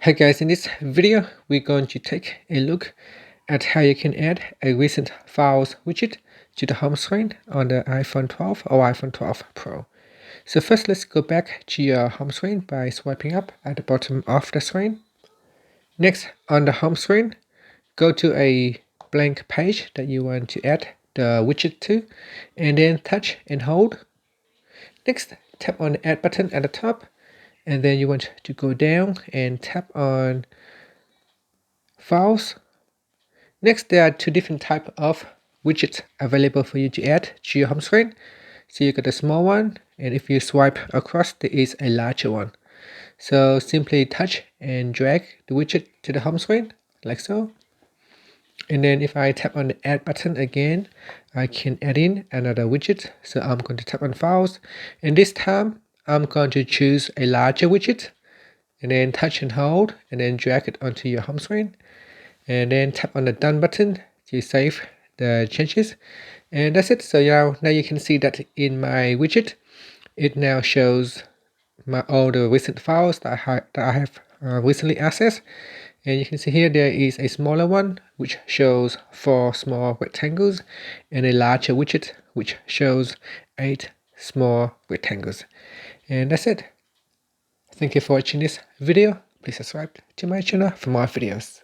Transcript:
Hi guys, in this video we're going to take a look at how you can add a recent files widget to the home screen on the iPhone 12 or iPhone 12 Pro. So first let's go back to your home screen by swiping up at the bottom of the screen. Next, on the home screen, go to a blank page that you want to add the widget to, and then touch and hold. Next, tap on the add button at the top, and then you want to go down and tap on files. Next, there are two different types of widgets available for you to add to your home screen. So you got a small one, and if you swipe across, there is a larger one. So simply touch and drag the widget to the home screen, like so. And then if I tap on the add button again, I can add in another widget. So I'm going to tap on files, and this time I'm going to choose a larger widget, and then touch and hold, and then drag it onto your home screen. And then tap on the done button to save the changes, and that's it. So now you can see that in my widget it now shows all the recent files that I have recently accessed. And you can see here there is a smaller one which shows 4 small rectangles, and a larger widget which shows 8 small rectangles. And that's it. Thank you for watching this video. Please subscribe to my channel for more videos.